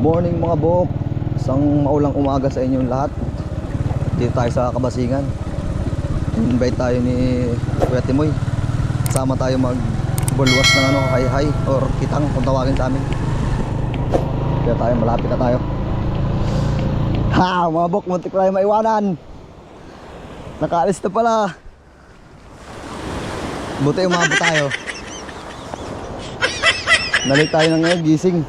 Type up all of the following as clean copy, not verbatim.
Morning mga bok. Isang maulang umaga sa inyong lahat. Dito tayo sa Kabasingan. Invite tayo ni Kuya Timoy. Sama tayo magbulwas ng hay-hay or kitang kung tawagin sa amin. Kaya tayo, malapit na tayo. Ha, mga bok, muntik na tayo maiwanan. Nakaalis na pala. Buti umabot tayo. Nalik tayo ng ngayon, gising.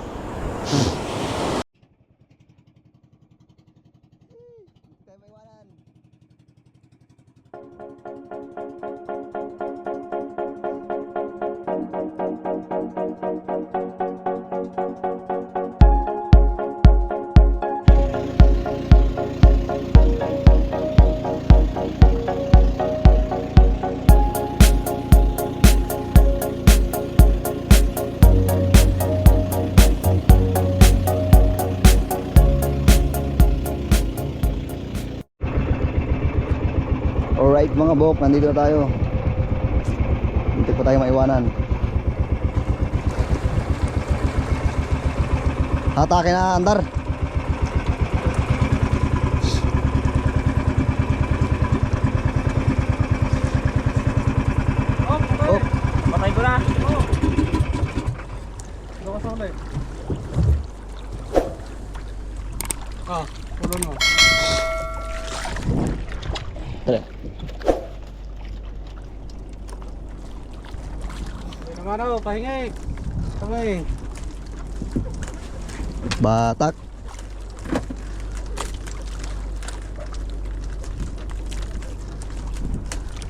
Alright mga bok, nandito na tayo. Hindi pa tayo maiwanan. Hatake na, andar. Oh, patay ko na. Gawa sa ulit. Pulon mo. Tara. Naman ako, pahingay. Kamay. Batak.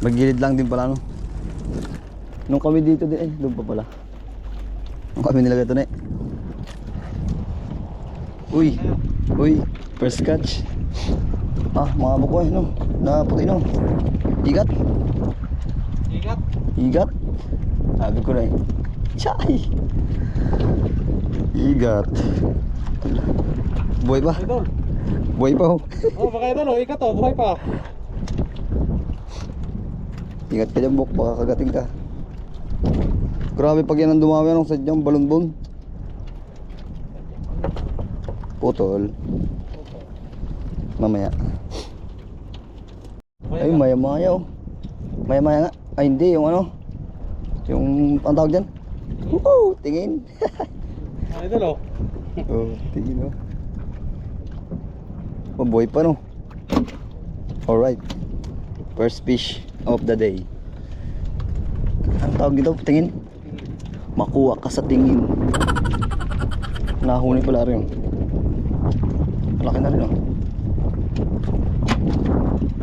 Magilid lang din pala no. Nung kami dito din doon pa pala. Nung kami nilagay ito na Uy, first catch. Ah, mga bukoy no. Na puti no. Igat. Igat. Sabi ko na Chay. Igat. Buhay pa? Idol. Buhay pa ho. Oh, baka idol, ikat to, buhay pa. Ingat ka dyan, bok, baka kagating ka. Grabe pag yan ang dumami ng sadyang balon-bon. Putol. Mamaya. Ay, maya-maya oh. Maya-maya nga. Ay, hindi, yung ano. Yung, ang tawag dyan. Woo! Tingin. Idol oh. Oh, tingin oh. Oh, buhay pa no. Alright. First fish of the day. Ang tawag dito, tingin. Makuha ka sa tingin. Nahuli pala rin. Malaki na rin oh.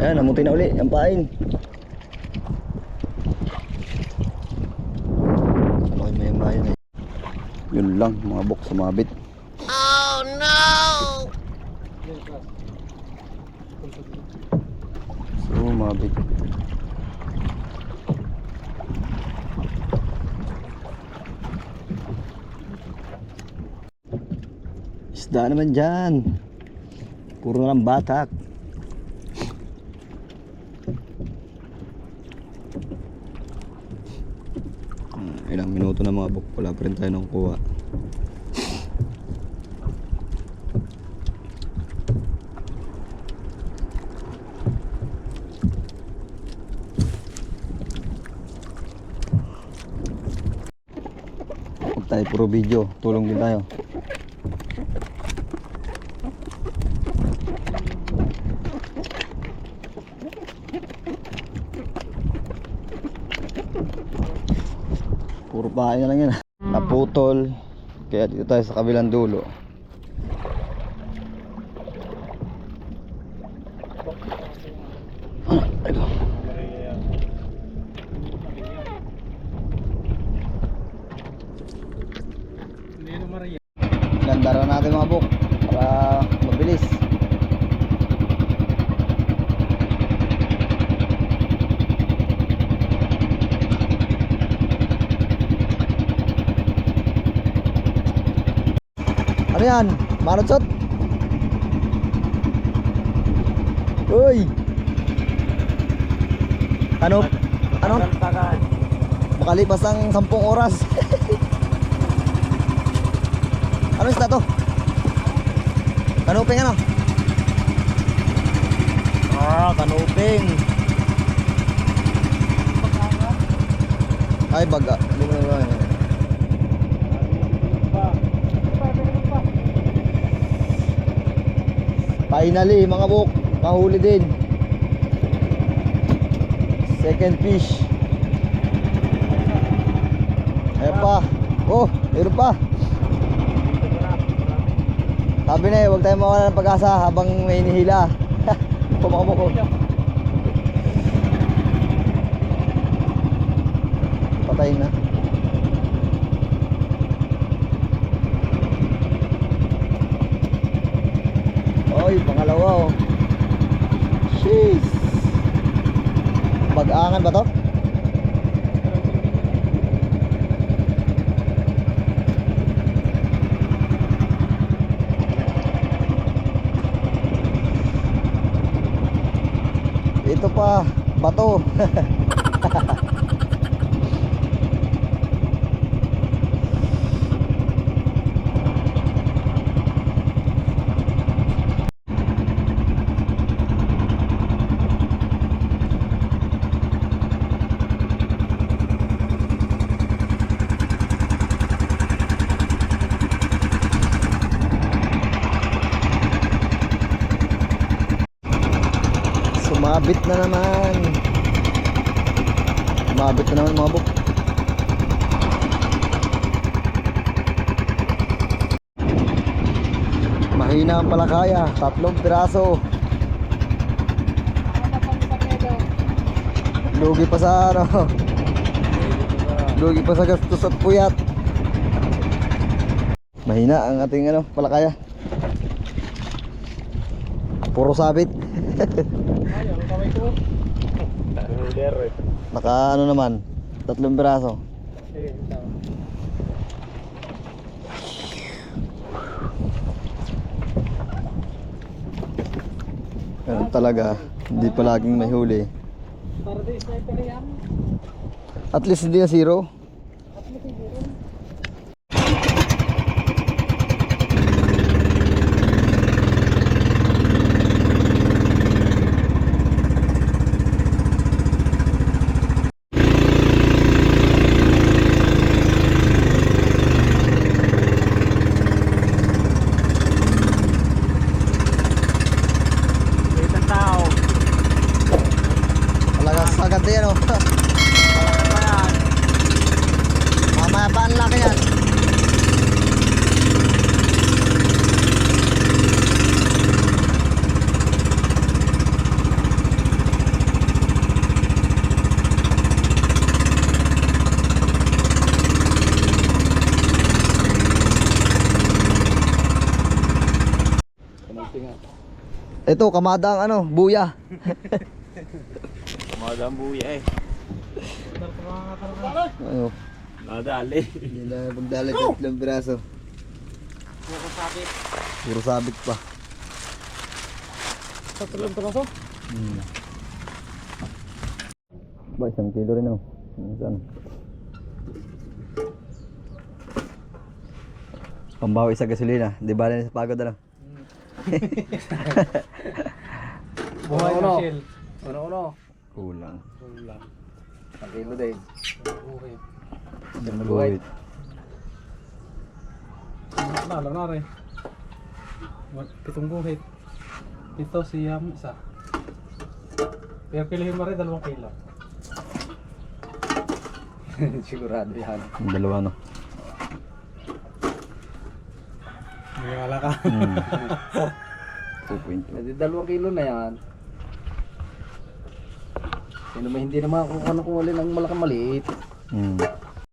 Ayan, namuti na uli. Ang pain. Malaki maya-maya na. Yun lang, mga bok sumabit. Oh no! Sumabit. Isda naman dyan. Puro na lang batak. Ilang minuto na mga bok, wala pa rin tayo nakukuha. Huwag tayo puro video, tulong din tayo. Puro pahay na lang yan. Naputol. Kaya dito tayo sa kabilang dulo. Ayun. Hindi na Maria. Ganda natin mga buk para mabilis. Ano yan? Maratsot? Uy! Ano? Makalipas ang 10 oras. Ano isda to? Kanuping ano? Kanuping. Ay, baga. Hindi mo na ba? Finally, mga buk, mahuli din. Second fish. Ayan pa. Oh, meron pa. Sabi na huwag tayong mawala ng pag-asa habang may inihila. Pumakabok ko. Patayin na. Oy, pangalawa oh. Sheesh. Pag-aangan ba to? Ito pa, bato. Sumabit na naman. Sumabit na naman mga buk. Mahina ang palakaya. 3 piraso. Lugi pa sa ano. Lugi pa sa gastos at puyat. Mahina ang ating ano, palakaya. Puro sabit. Ayaw, kamay ko. Naka ano naman, 3 piraso. Sige, tama. Ganun talaga, hindi palaging may huli. Para di sniper yan. At least hindi na zero. Isang tao. Talaga sagad yan oh. Malaki pa yan. Mamaya pa ang laki yan. Ito, kamada ang ano, buya. Madang buya eh. Ano, Nadali. hindi na magdala 3 piraso. Puro sakit. Puro sabit pa. Sa 3 piraso? Ba, 1 kilo rin oh. Saan? Pambawi sa gasolina. Di ba rin sa pagod ano? Buhay Ano? na shell. Ano? Kulang. Wala. Ang kilo din. Buhay. Buhit. Nalo na rin. 7 guhit. Ito siyam isa. Pero pilihin mo rin 2 kilo. Sigurado yan. Yung dalawa no. May wala ka. 2.2. Hindi 2 kilo na yan. Sino may hindi naman kung ano kung alin ang malakang maliit.